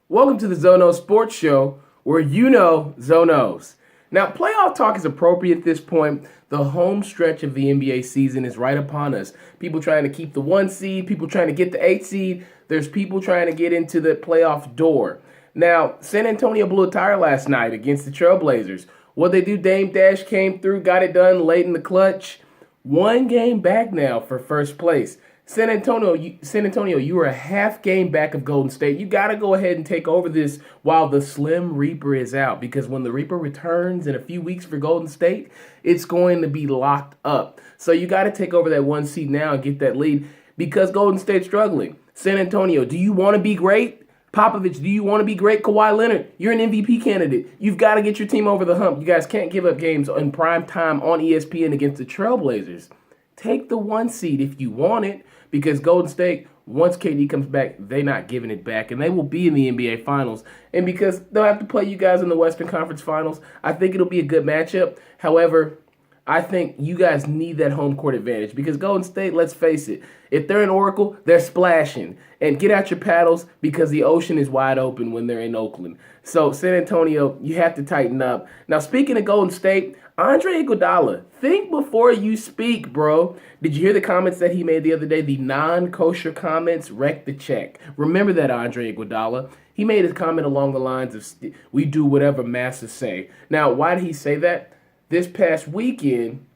Welcome to the Zono Sports Show, where you know Zonos. Now, playoff talk is appropriate at this point. The home stretch of the NBA season is right upon us. People trying to keep the 1 seed, people trying to get the 8 seed. There's people trying to get into the playoff door. Now, San Antonio blew a tire last night against the Trailblazers. What they do, Dame Dash came through, got it done late in the clutch. 1 game back now for first place. San Antonio, you are a half game back of Golden State. You got to go ahead and take over this while the Slim Reaper is out, because when the Reaper returns in a few weeks for Golden State, it's going to be locked up. So you got to take over that 1 seed now and get that lead, because Golden State's struggling. San Antonio, do you want to be great? Popovich, do you want to be great? Kawhi Leonard, you're an MVP candidate. You've got to get your team over the hump. You guys can't give up games in prime time on ESPN against the Trailblazers. Take the 1 seed if you want it, because Golden State, once KD comes back, they're not giving it back, and they will be in the NBA Finals. And because they'll have to play you guys in the Western Conference Finals, I think it'll be a good matchup. However, I think you guys need that home court advantage, because Golden State, let's face it, if they're in Oracle, they're splashing. And get out your paddles, because the ocean is wide open when they're in Oakland. So, San Antonio, you have to tighten up. Now, speaking of Golden State, Andre Iguodala, think before you speak, bro. Did you hear the comments that he made the other day? The non-kosher comments wrecked the check. Remember that, Andre Iguodala. He made his comment along the lines of, we do whatever masses say. Now, why did he say that? This past weekend,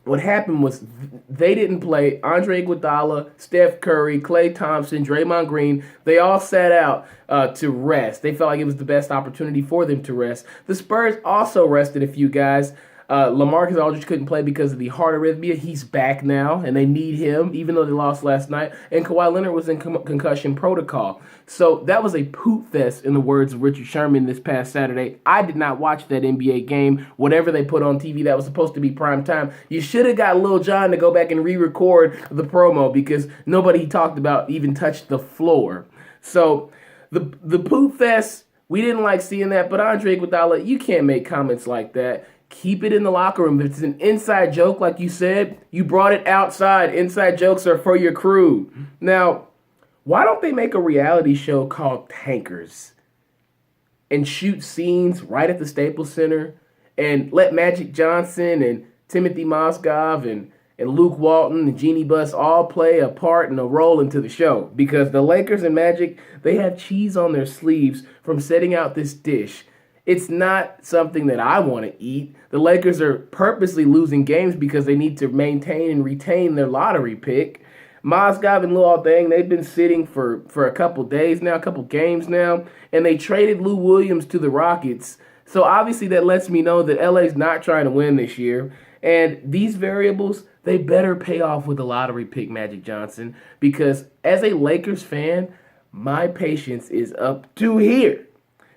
what happened was they didn't play. Andre Iguodala, Steph Curry, Klay Thompson, Draymond Green, they all sat out to rest. They felt like it was the best opportunity for them to rest. The Spurs also rested a few guys. LaMarcus Aldridge couldn't play because of the heart arrhythmia. He's back now, and they need him, even though they lost last night. And Kawhi Leonard was in concussion protocol. So that was a poop fest, in the words of Richard Sherman, this past Saturday. I did not watch that NBA game. Whatever they put on TV that was supposed to be prime time, you should have got Lil Jon to go back and re-record the promo, because nobody he talked about even touched the floor. So the poop fest, we didn't like seeing that. But Andre Iguodala, you can't make comments like that. Keep it in the locker room. If it's an inside joke, like you said, you brought it outside. Inside jokes are for your crew. Now, why don't they make a reality show called Tankers and shoot scenes right at the Staples Center and let Magic Johnson and Timothy Mozgov and Luke Walton and Jeannie Buss all play a part and a role into the show? Because the Lakers and Magic, they have cheese on their sleeves from setting out this dish. It's not something that I want to eat. The Lakers are purposely losing games because they need to maintain and retain their lottery pick. Mozgov and Luol Deng, they've been sitting for a couple days now, a couple games now, and they traded Lou Williams to the Rockets. So obviously that lets me know that LA's not trying to win this year. And these variables, they better pay off with a lottery pick, Magic Johnson, because as a Lakers fan, my patience is up to here.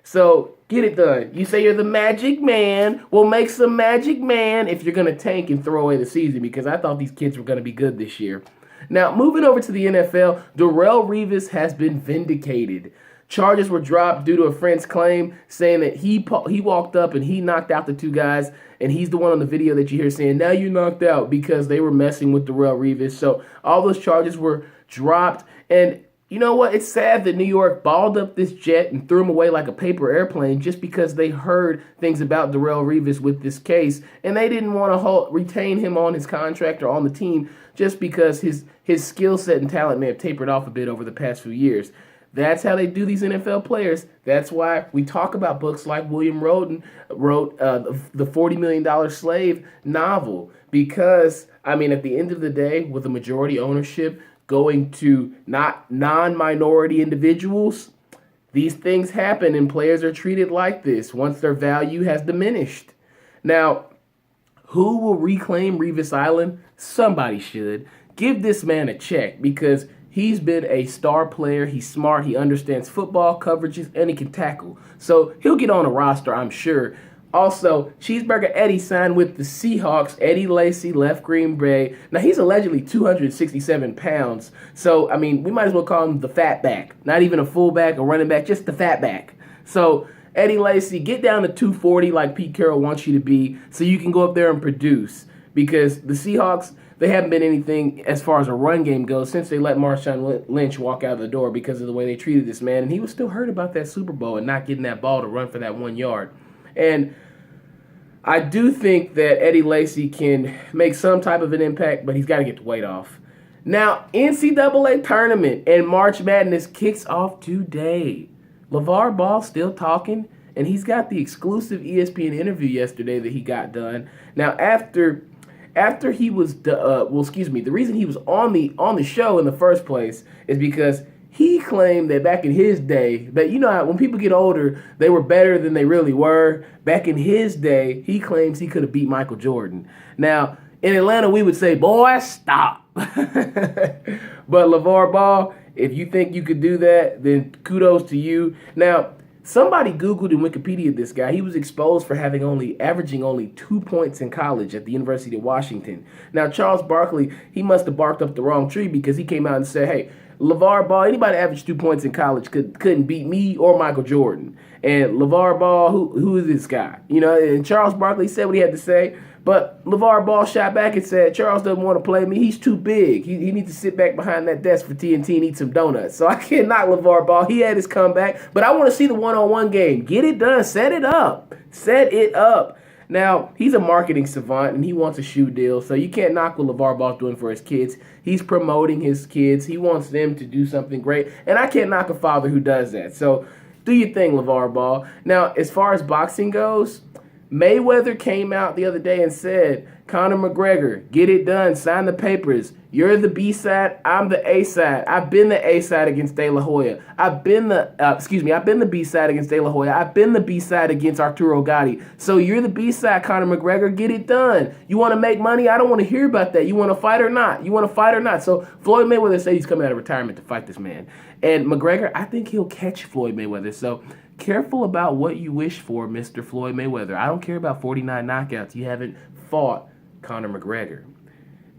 So get it done. You say you're the Magic Man. Well, make some Magic Man if you're going to tank and throw away the season, because I thought these kids were going to be good this year. Now, moving over to the NFL, Darrelle Revis has been vindicated. Charges were dropped due to a friend's claim saying that he walked up and he knocked out the 2 guys, and he's the one on the video that you hear saying, now you're knocked out, because they were messing with Darrelle Revis. So all those charges were dropped, and you know what? It's sad that New York balled up this jet and threw him away like a paper airplane just because they heard things about Darrelle Revis with this case, and they didn't want to retain him on his contract or on the team just because his skill set and talent may have tapered off a bit over the past few years. That's how they do these NFL players. That's why we talk about books like William Roden wrote the $40 Million Slave novel, because, I mean, at the end of the day, with a majority ownership going to not non-minority individuals, these things happen, and players are treated like this once their value has diminished. Now, who will reclaim Revis Island? Somebody should. Give this man a check, because he's been a star player. He's smart. He understands football coverages, and he can tackle. So he'll get on a roster, I'm sure. Also, Cheeseburger Eddie signed with the Seahawks. Eddie Lacy left Green Bay. Now, he's allegedly 267 pounds. So, I mean, we might as well call him the fat back. Not even a fullback or running back, just the fat back. So, Eddie Lacy, get down to 240 like Pete Carroll wants you to be, so you can go up there and produce. Because the Seahawks, they haven't been anything as far as a run game goes since they let Marshawn Lynch walk out of the door because of the way they treated this man. And he was still hurt about that Super Bowl and not getting that ball to run for that 1 yard. And I do think that Eddie Lacy can make some type of an impact, but he's got to get the weight off. Now, NCAA tournament and March Madness kicks off today. LeVar Ball still talking, and he's got the exclusive ESPN interview yesterday that he got done. Now, after he was, the reason he was on the show in the first place is because he claimed that back in his day, that when people get older, they were better than they really were. Back in his day, he claims he could have beat Michael Jordan. Now, in Atlanta, we would say, boy, stop. But LeVar Ball, if you think you could do that, then kudos to you. Now, somebody Googled and Wikipedia this guy. He was exposed for averaging only 2 points in college at the University of Washington. Now, Charles Barkley, he must have barked up the wrong tree because he came out and said, hey, LeVar Ball, anybody averaged 2 points in college couldn't beat me or Michael Jordan. And LeVar Ball, who is this guy? And Charles Barkley said what he had to say. But LeVar Ball shot back and said, Charles doesn't want to play me. He's too big. He needs to sit back behind that desk for TNT and eat some donuts. So I can't knock LeVar Ball. He had his comeback. But I want to see the one-on-one game. Get it done. Set it up. Set it up. Now, he's a marketing savant, and he wants a shoe deal. So you can't knock what LeVar Ball's doing for his kids. He's promoting his kids. He wants them to do something great. And I can't knock a father who does that. So do your thing, LeVar Ball. Now, as far as boxing goes, Mayweather came out the other day and said, Conor McGregor, get it done, sign the papers. You're the B side, I'm the A side. I've been the A side against De La Hoya. I've been the B side against De La Hoya. I've been the B side against Arturo Gatti. So you're the B side, Conor McGregor, get it done. You want to make money? I don't want to hear about that. You want to fight or not? You want to fight or not? So Floyd Mayweather said he's coming out of retirement to fight this man. And McGregor, I think he'll catch Floyd Mayweather. So careful about what you wish for, Mr. Floyd Mayweather. I don't care about 49 knockouts. You haven't fought Conor McGregor.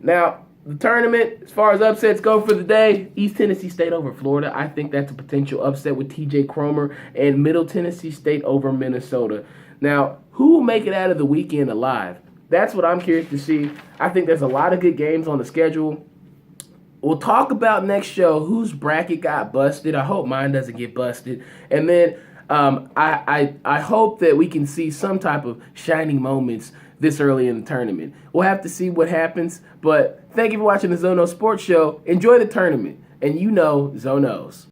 Now, the tournament, as far as upsets go for the day, East Tennessee State over Florida. I think that's a potential upset with TJ Cromer, and Middle Tennessee State over Minnesota. Now, who will make it out of the weekend alive? That's what I'm curious to see. I think there's a lot of good games on the schedule. We'll talk about next show whose bracket got busted. I hope mine doesn't get busted. And then I hope that we can see some type of shining moments this early in the tournament. We'll have to see what happens. But thank you for watching the Zono Sports Show. Enjoy the tournament. And Zonos.